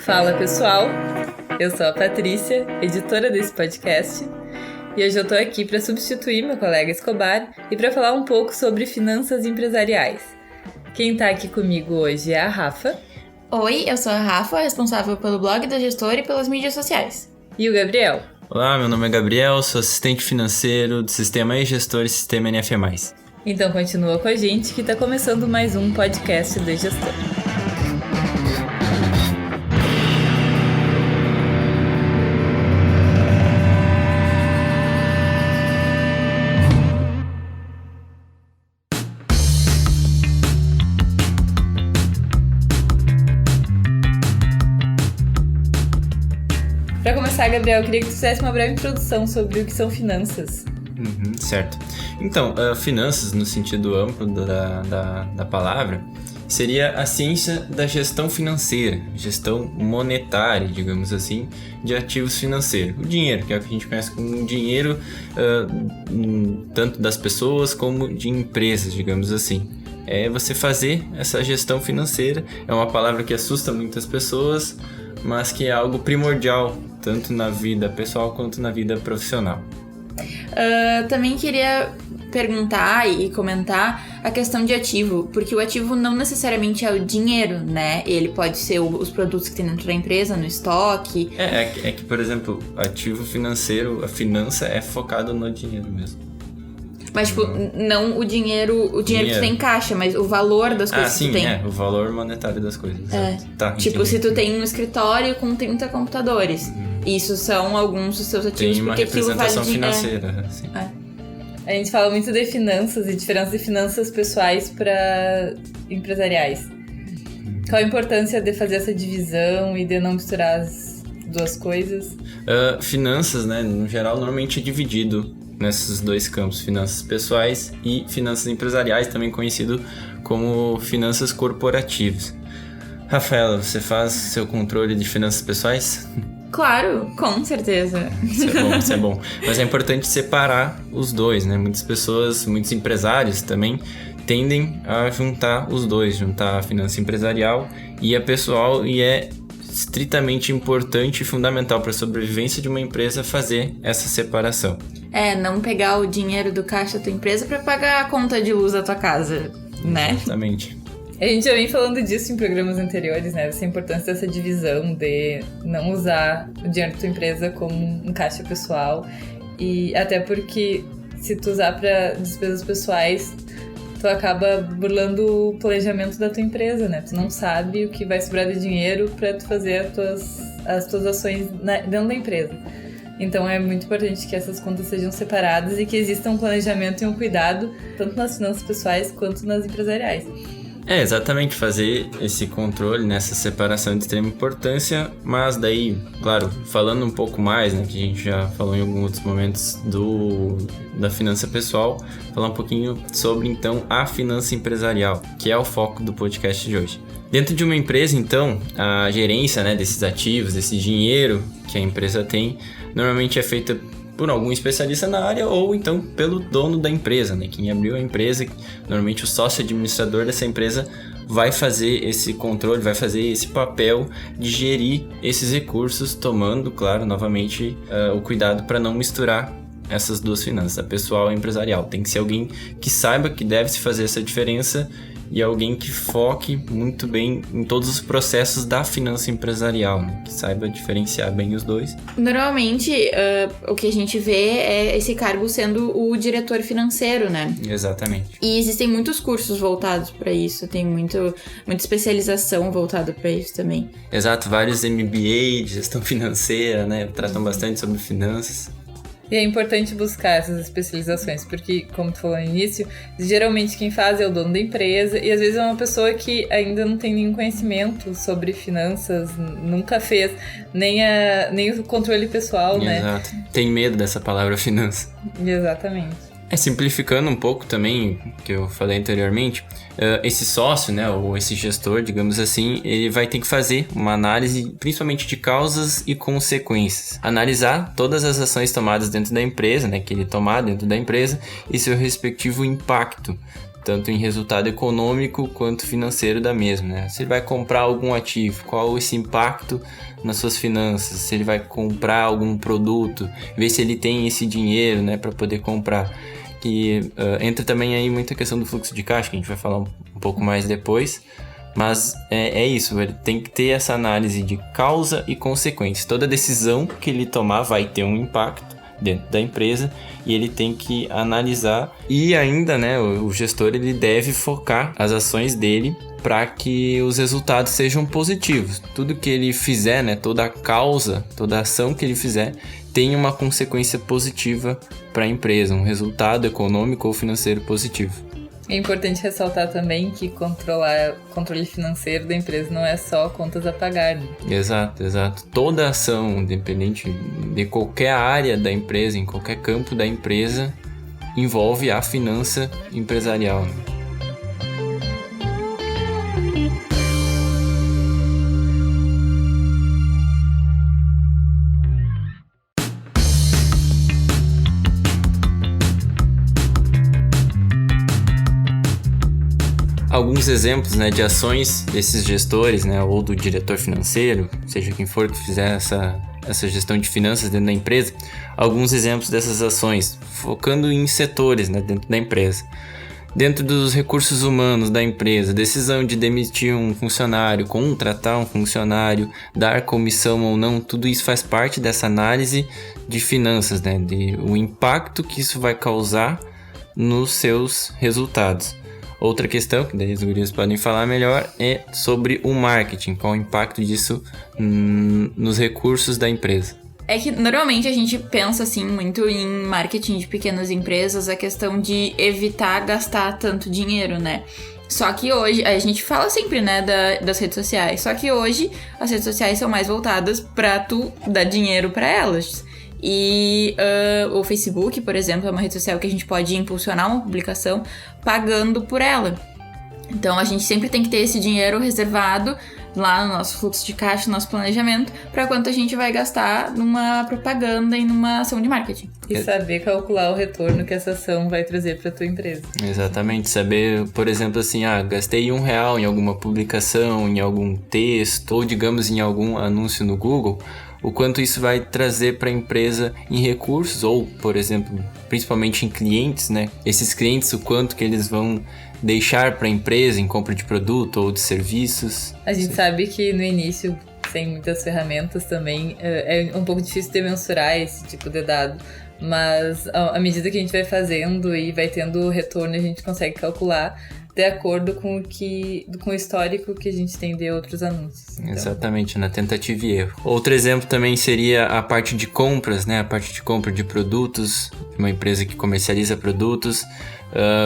Fala pessoal, eu sou a Patrícia, editora desse podcast, e hoje eu tô aqui para substituir meu colega Escobar e para falar um pouco sobre finanças empresariais. Quem tá aqui comigo hoje é a Rafa. Oi, eu sou a Rafa, responsável pelo blog da gestora e pelas mídias sociais. E o Gabriel. Olá, meu nome é Gabriel, sou assistente financeiro do Sistema e-Gestor e Sistema NF+. Então continua com a gente que tá começando mais um podcast da gestora. Para começar, Gabriel, eu queria que tu fizesse uma breve introdução sobre o que são finanças. Certo. Então, finanças, no sentido amplo da palavra, seria a ciência da gestão financeira, gestão monetária, digamos assim, de ativos financeiros. O dinheiro, que é o que a gente conhece como dinheiro, tanto das pessoas como de empresas, digamos assim. É você fazer essa gestão financeira. É uma palavra que assusta muitas pessoas, mas que é algo primordial, tanto na vida pessoal quanto na vida profissional. Também queria perguntar e comentar a questão de ativo, porque o ativo não necessariamente é o dinheiro, né? Ele pode ser os produtos que tem dentro da empresa, no estoque. É que, por exemplo, ativo financeiro, a finança é focado no dinheiro mesmo. Mas, tipo, não o dinheiro que tu tem em caixa, mas o valor das coisas que tu tem. O valor monetário das coisas. Tá, tipo, se tu tem um escritório com 30 computadores, isso são alguns dos seus ativos, tem uma porque aquilo vale representação financeira. Assim. A gente fala muito de finanças e diferença de finanças pessoais para empresariais. Qual a importância de fazer essa divisão e de não misturar as duas coisas? Finanças, né, no geral, normalmente é dividido nesses dois campos, finanças pessoais e finanças empresariais, também conhecido como finanças corporativas. Rafaela, você faz seu controle de finanças pessoais? Claro, com certeza. Isso é bom. Mas é importante separar os dois, né? Muitas pessoas, muitos empresários também tendem a juntar os dois, juntar a finança empresarial e a pessoal, e é estritamente importante e fundamental para a sobrevivência de uma empresa fazer essa separação. Não pegar o dinheiro do caixa da tua empresa para pagar a conta de luz da tua casa, né? Exatamente. A gente já vem falando disso em programas anteriores, né? Essa importância dessa divisão de não usar o dinheiro da tua empresa como um caixa pessoal. E até porque se tu usar para despesas pessoais, tu acaba burlando o planejamento da tua empresa, né? Tu não sabe o que vai sobrar de dinheiro para tu fazer as tuas ações dentro da empresa. Então é muito importante que essas contas sejam separadas e que exista um planejamento e um cuidado tanto nas finanças pessoais quanto nas empresariais. Exatamente, fazer esse controle nessa separação de extrema importância, mas daí, claro, falando um pouco mais, né, que a gente já falou em alguns outros momentos da finança pessoal, falar um pouquinho sobre, então, a finança empresarial, que é o foco do podcast de hoje. Dentro de uma empresa, então, a gerência, né, desses ativos, desse dinheiro que a empresa tem, normalmente é feita por algum especialista na área ou então pelo dono da empresa, né? Quem abriu a empresa, normalmente o sócio administrador dessa empresa vai fazer esse controle, vai fazer esse papel de gerir esses recursos, tomando, claro, novamente, o cuidado para não misturar essas duas finanças, a pessoal e a empresarial. Tem que ser alguém que saiba que deve se fazer essa diferença e alguém que foque muito bem em todos os processos da finança empresarial, né? Que saiba diferenciar bem os dois. Normalmente, o que a gente vê é esse cargo sendo o diretor financeiro, né? Exatamente. E existem muitos cursos voltados para isso, tem muita especialização voltada para isso também. Exato, vários MBA de gestão financeira, né? Tratam bastante sobre finanças. E é importante buscar essas especializações, porque, como tu falou no início, geralmente quem faz é o dono da empresa e às vezes é uma pessoa que ainda não tem nenhum conhecimento sobre finanças, nunca fez nem o controle pessoal, né? Exato. Tem medo dessa palavra finança. Exatamente. Simplificando um pouco também, que eu falei anteriormente, esse sócio, né, ou esse gestor, digamos assim, ele vai ter que fazer uma análise principalmente de causas e consequências. Analisar todas as ações tomadas dentro da empresa, né, que ele tomar dentro da empresa e seu respectivo impacto tanto em resultado econômico quanto financeiro da mesma, né? Se ele vai comprar algum ativo, qual esse impacto nas suas finanças, se ele vai comprar algum produto, ver se ele tem esse dinheiro, né, para poder comprar. Que entra também aí muita questão do fluxo de caixa, que a gente vai falar um pouco mais depois, mas é isso, ele tem que ter essa análise de causa e consequência. Toda decisão que ele tomar vai ter um impacto dentro da empresa e ele tem que analisar, e ainda, né, o gestor ele deve focar as ações dele para que os resultados sejam positivos. Tudo que ele fizer, né, toda a causa, toda a ação que ele fizer tem uma consequência positiva para a empresa, um resultado econômico ou financeiro positivo. É importante ressaltar também que controle financeiro da empresa não é só contas a pagar, né? Exato. Toda ação, independente de qualquer área da empresa, em qualquer campo da empresa, envolve a finança empresarial, né? Alguns exemplos, né, de ações desses gestores, né, ou do diretor financeiro, seja quem for que fizer essa gestão de finanças dentro da empresa, alguns exemplos dessas ações, focando em setores, né, dentro da empresa. Dentro dos recursos humanos da empresa, decisão de demitir um funcionário, contratar um funcionário, dar comissão ou não, tudo isso faz parte dessa análise de finanças, né, de o impacto que isso vai causar nos seus resultados. Outra questão, que daí os guris podem falar melhor, é sobre o marketing, qual o impacto disso nos recursos da empresa. É que normalmente a gente pensa assim muito em marketing de pequenas empresas, a questão de evitar gastar tanto dinheiro, né? Só que hoje, a gente fala sempre, né, das redes sociais, só que hoje as redes sociais são mais voltadas pra tu dar dinheiro pra elas. E o Facebook, por exemplo, é uma rede social que a gente pode impulsionar uma publicação pagando por ela. Então a gente sempre tem que ter esse dinheiro reservado lá no nosso fluxo de caixa, no nosso planejamento, para quanto a gente vai gastar numa propaganda e numa ação de marketing. E saber calcular o retorno que essa ação vai trazer para tua empresa. Exatamente, saber, por exemplo, assim, gastei R$1 em alguma publicação, em algum texto, ou digamos em algum anúncio no Google, o quanto isso vai trazer para a empresa em recursos, ou, por exemplo, principalmente em clientes, né? Esses clientes, o quanto que eles vão deixar para a empresa em compra de produto ou de serviços. A gente sabe que no início, sem muitas ferramentas também, é um pouco difícil de mensurar esse tipo de dado. Mas à medida que a gente vai fazendo e vai tendo retorno, a gente consegue calcular de acordo com o histórico que a gente tem de outros anúncios. Então. Exatamente, na tentativa e erro. Outro exemplo também seria a parte de compras, né? A parte de compra de produtos, uma empresa que comercializa produtos.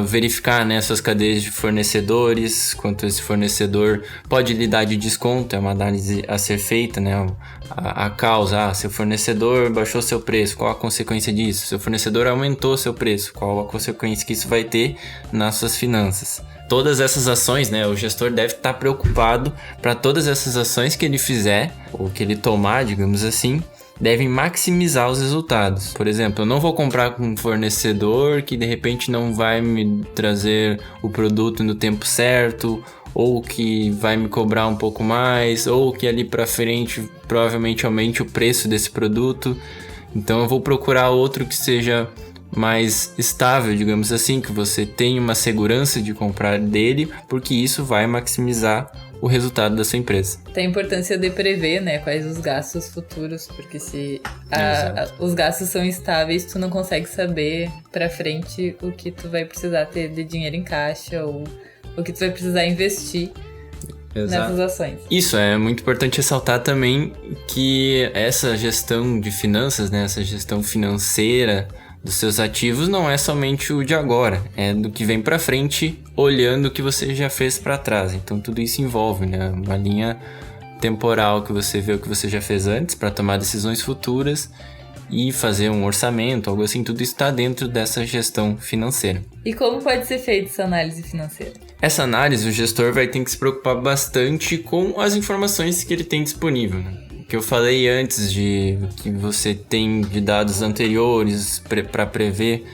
Verificar, né, suas cadeias de fornecedores, quanto esse fornecedor pode lhe dar de desconto, é uma análise a ser feita, né, a causa, seu fornecedor baixou seu preço, qual a consequência disso? Seu fornecedor aumentou seu preço, qual a consequência que isso vai ter nas suas finanças? Todas essas ações, né, o gestor deve estar preocupado para todas essas ações que ele fizer, ou que ele tomar, digamos assim, devem maximizar os resultados. Por exemplo, eu não vou comprar com um fornecedor que de repente não vai me trazer o produto no tempo certo, ou que vai me cobrar um pouco mais, ou que ali para frente provavelmente aumente o preço desse produto. Então eu vou procurar outro que seja mais estável, digamos assim, que você tenha uma segurança de comprar dele, porque isso vai maximizar o resultado da sua empresa. Tem a importância de prever, né, quais os gastos futuros, porque se os gastos são estáveis, tu não consegue saber pra frente o que tu vai precisar ter de dinheiro em caixa ou o que tu vai precisar investir. Exato. Nessas ações. Isso, é muito importante ressaltar também que essa gestão de finanças, né, essa gestão financeira dos seus ativos não é somente o de agora, é do que vem para frente, olhando o que você já fez para trás. Então tudo isso envolve, né, uma linha temporal que você vê o que você já fez antes para tomar decisões futuras e fazer um orçamento, algo assim. Tudo está dentro dessa gestão financeira. E como pode ser feita essa análise financeira? Essa análise, o gestor vai ter que se preocupar bastante com as informações que ele tem disponível, né? Que eu falei antes de que você tem de dados anteriores para prever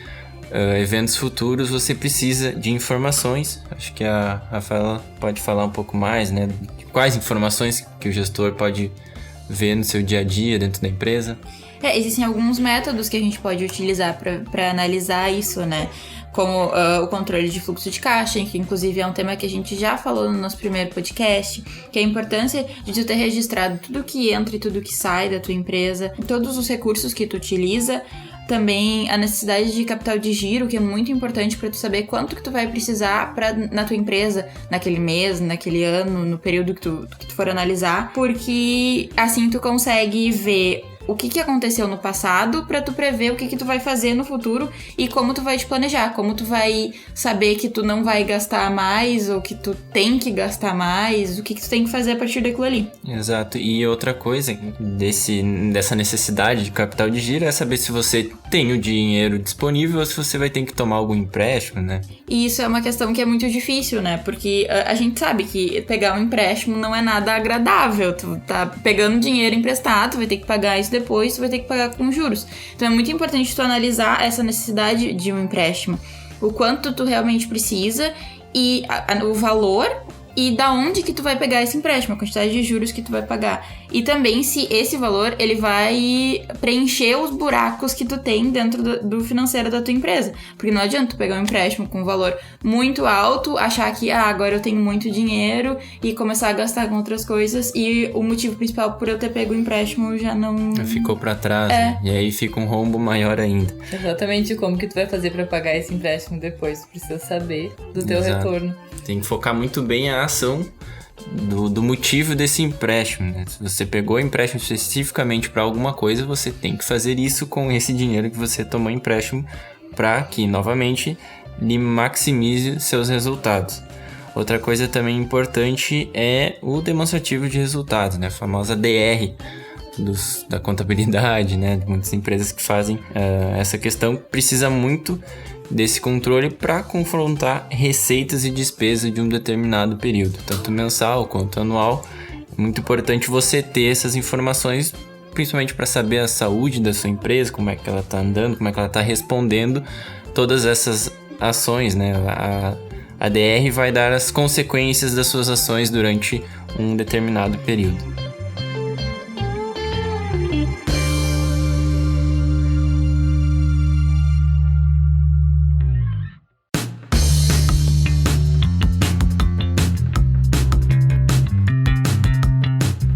eventos futuros, você precisa de informações. Acho que a Rafaela pode falar um pouco mais, né? De quais informações que o gestor pode ver no seu dia a dia dentro da empresa. Existem alguns métodos que a gente pode utilizar para analisar isso, né? Como o controle de fluxo de caixa, que inclusive é um tema que a gente já falou no nosso primeiro podcast, que é a importância de tu ter registrado tudo que entra e tudo que sai da tua empresa, todos os recursos que tu utiliza. Também a necessidade de capital de giro, que é muito importante para tu saber quanto que tu vai precisar na tua empresa, naquele mês, naquele ano, no período que tu for analisar, porque assim tu consegue ver o que aconteceu no passado pra tu prever o que tu vai fazer no futuro e como tu vai te planejar, como tu vai saber que tu não vai gastar mais ou que tu tem que gastar mais, o que tu tem que fazer a partir daquilo ali. Exato, e outra coisa dessa necessidade de capital de giro é saber se você tem o dinheiro disponível ou se você vai ter que tomar algum empréstimo, né? E isso é uma questão que é muito difícil, né? Porque a gente sabe que pegar um empréstimo não é nada agradável. Tu tá pegando dinheiro emprestado, tu vai ter que pagar isso depois, tu vai ter que pagar com juros. Então é muito importante tu analisar essa necessidade de um empréstimo. O quanto tu realmente precisa e o valor e da onde que tu vai pegar esse empréstimo, a quantidade de juros que tu vai pagar. E também se esse valor, ele vai preencher os buracos que tu tem dentro do financeiro da tua empresa. Porque não adianta tu pegar um empréstimo com um valor muito alto, achar que agora eu tenho muito dinheiro e começar a gastar com outras coisas e o motivo principal por eu ter pego o empréstimo já não... Ficou pra trás, né? E aí fica um rombo maior ainda. Exatamente como que tu vai fazer pra pagar esse empréstimo depois. Tu precisa saber do teu retorno. Tem que focar muito bem a ação do motivo desse empréstimo, né? Se você pegou empréstimo especificamente para alguma coisa, você tem que fazer isso com esse dinheiro que você tomou empréstimo para que, novamente, lhe maximize seus resultados. Outra coisa também importante é o demonstrativo de resultados, né? A famosa DR da contabilidade, né? Muitas empresas que fazem essa questão precisa muito desse controle para confrontar receitas e despesas de um determinado período, tanto mensal quanto anual. É muito importante você ter essas informações, principalmente para saber a saúde da sua empresa, como é que ela está andando, como é que ela está respondendo todas essas ações, né? A DR vai dar as consequências das suas ações durante um determinado período.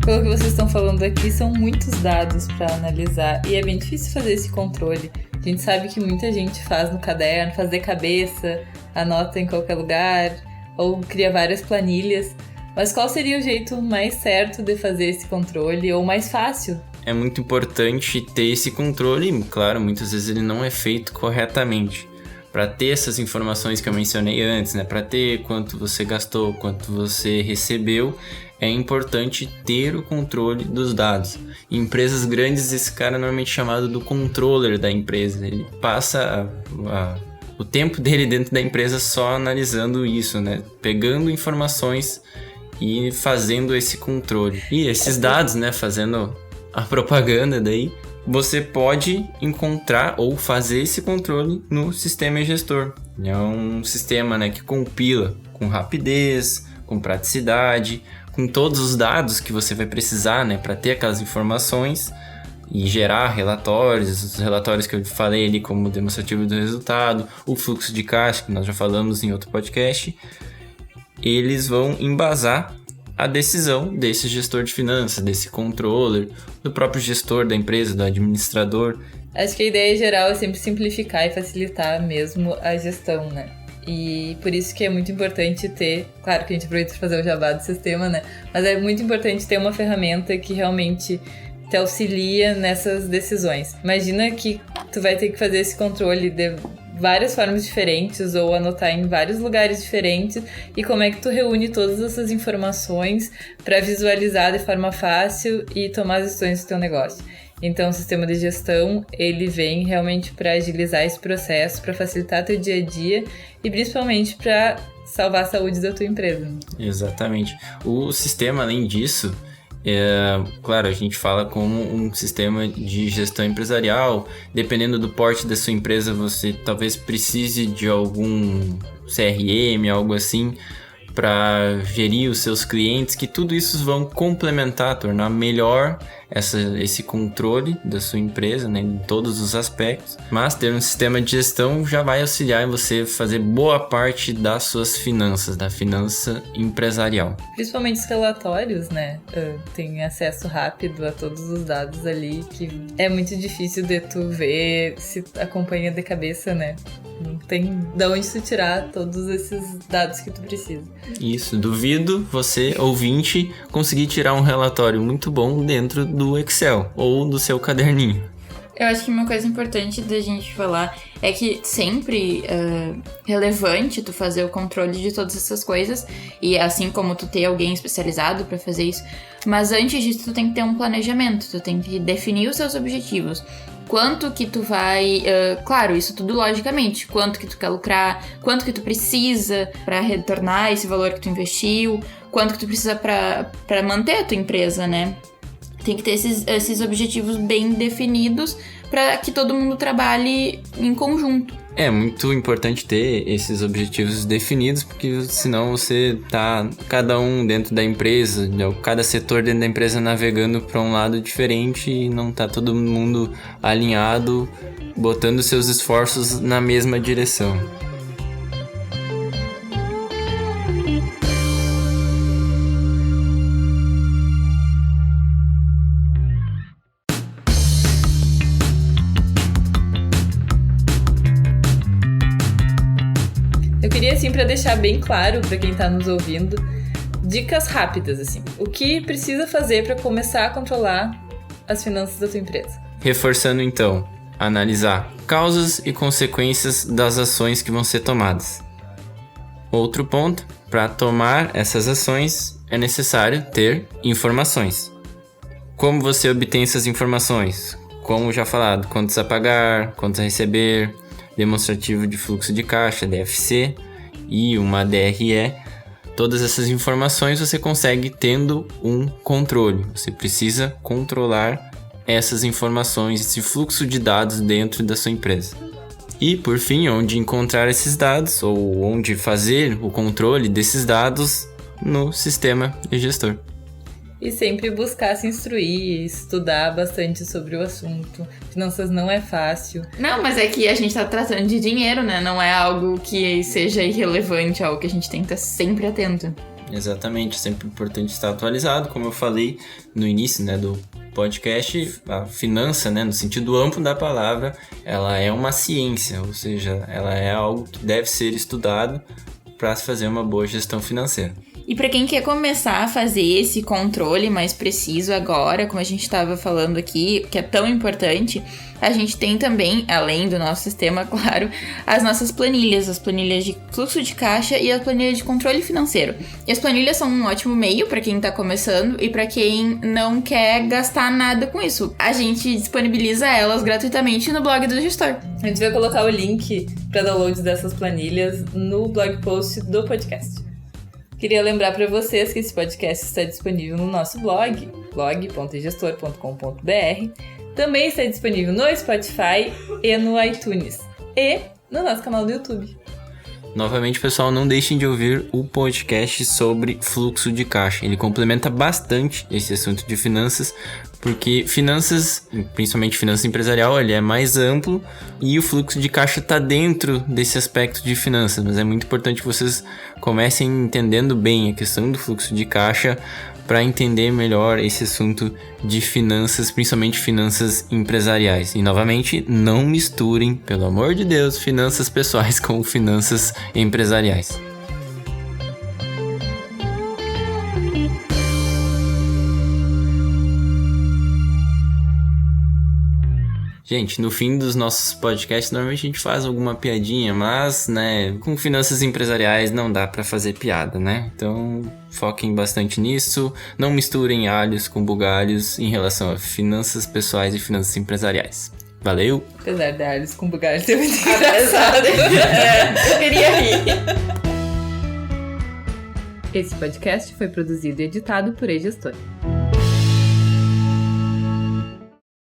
Pelo que vocês estão falando aqui, são muitos dados para analisar e é bem difícil fazer esse controle. A gente sabe que muita gente faz no caderno, faz de cabeça, anota em qualquer lugar ou cria várias planilhas. Mas qual seria o jeito mais certo de fazer esse controle ou mais fácil? É muito importante ter esse controle e, claro, muitas vezes ele não é feito corretamente. Para ter essas informações que eu mencionei antes, né? Para ter quanto você gastou, quanto você recebeu, é importante ter o controle dos dados. Em empresas grandes, esse cara é normalmente chamado do controller da empresa. Ele passa o tempo dele dentro da empresa só analisando isso, né? Pegando informações e fazendo esse controle. E esses dados, né? Fazendo a propaganda daí, você pode encontrar ou fazer esse controle no sistema gestor. É um sistema, né, que compila com rapidez, com praticidade, com todos os dados que você vai precisar, né, para ter aquelas informações e gerar relatórios, os relatórios que eu falei ali como demonstrativo do resultado, o fluxo de caixa, que nós já falamos em outro podcast, eles vão embasar a decisão desse gestor de finanças, desse controller, do próprio gestor da empresa, do administrador. Acho que a ideia geral é sempre simplificar e facilitar mesmo a gestão, né? E por isso que é muito importante ter... Claro que a gente aproveita para fazer o jabá do sistema, né? Mas é muito importante ter uma ferramenta que realmente te auxilia nessas decisões. Imagina que tu vai ter que fazer esse controle de várias formas diferentes ou anotar em vários lugares diferentes e como é que tu reúne todas essas informações para visualizar de forma fácil e tomar as decisões do teu negócio. Então o sistema de gestão, ele vem realmente para agilizar esse processo, para facilitar teu dia a dia e principalmente para salvar a saúde da tua empresa. Exatamente. O sistema, além disso, Claro, a gente fala como um sistema de gestão empresarial. Dependendo do porte da sua empresa, você talvez precise de algum CRM, algo assim, para gerir os seus clientes, que tudo isso vão complementar, tornar melhor esse controle da sua empresa, né, em todos os aspectos. Mas ter um sistema de gestão já vai auxiliar em você fazer boa parte das suas finanças, da finança empresarial. Principalmente os relatórios, né? Tem acesso rápido a todos os dados ali, que é muito difícil de tu ver se acompanha de cabeça, né? Não tem de onde tu tirar todos esses dados que tu precisa. Isso, duvido você, ouvinte, conseguir tirar um relatório muito bom dentro do Excel ou do seu caderninho. Eu acho que uma coisa importante da gente falar é que sempre é relevante tu fazer o controle de todas essas coisas, e assim como tu ter alguém especializado pra fazer isso, mas antes disso tu tem que ter um planejamento, tu tem que definir os seus objetivos. Quanto que tu vai... claro, isso tudo logicamente. Quanto que tu quer lucrar, quanto que tu precisa pra retornar esse valor que tu investiu, quanto que tu precisa pra manter a tua empresa, né? Tem que ter esses objetivos bem definidos pra que todo mundo trabalhe em conjunto. É muito importante ter esses objetivos definidos, porque senão você tá cada um dentro da empresa, cada setor dentro da empresa navegando para um lado diferente e não tá todo mundo alinhado, botando seus esforços na mesma direção. Eu queria, assim, pra deixar bem claro pra quem tá nos ouvindo, dicas rápidas, assim. O que precisa fazer pra começar a controlar as finanças da tua empresa? Reforçando então, analisar causas e consequências das ações que vão ser tomadas. Outro ponto, para tomar essas ações é necessário ter informações. Como você obtém essas informações? Como já falado, contas a pagar, contas a receber, demonstrativo de fluxo de caixa, DFC, e uma DRE. Todas essas informações você consegue tendo um controle. Você precisa controlar essas informações, esse fluxo de dados dentro da sua empresa. E, por fim, onde encontrar esses dados, ou onde fazer o controle desses dados no sistema de gestor. E sempre buscar se instruir, estudar bastante sobre o assunto. Finanças não é fácil. Não, mas é que a gente tá tratando de dinheiro, né? Não é algo que seja irrelevante, é algo que a gente tem que estar sempre atento. Exatamente, é sempre importante estar atualizado. Como eu falei no início, né, do podcast, a finança, né, no sentido amplo da palavra, ela é uma ciência, ou seja, ela é algo que deve ser estudado para se fazer uma boa gestão financeira. E para quem quer começar a fazer esse controle mais preciso agora, como a gente estava falando aqui, que é tão importante, a gente tem também, além do nosso sistema, claro, as nossas planilhas, as planilhas de fluxo de caixa e a planilha de controle financeiro. E as planilhas são um ótimo meio para quem está começando e para quem não quer gastar nada com isso. A gente disponibiliza elas gratuitamente no blog do gestor. A gente vai colocar o link para download dessas planilhas no blog post do podcast. Queria lembrar para vocês que esse podcast está disponível no nosso blog, blog.gestor.com.br. Também está disponível no Spotify e no iTunes. E no nosso canal do YouTube. Novamente, pessoal, não deixem de ouvir o podcast sobre fluxo de caixa. Ele complementa bastante esse assunto de finanças, porque finanças, principalmente finança empresarial, ele é mais amplo e o fluxo de caixa está dentro desse aspecto de finanças. Mas é muito importante que vocês comecem entendendo bem a questão do fluxo de caixa para entender melhor esse assunto de finanças, principalmente finanças empresariais. E, novamente, não misturem, pelo amor de Deus, finanças pessoais com finanças empresariais. Gente, no fim dos nossos podcasts, normalmente a gente faz alguma piadinha, mas, né, com finanças empresariais não dá pra fazer piada, né? Então, foquem bastante nisso, não misturem alhos com bugalhos em relação a finanças pessoais e finanças empresariais. Valeu! Apesar de alhos com bugalhos ser muito engraçado. Eu queria rir. Esse podcast foi produzido e editado por eGestor.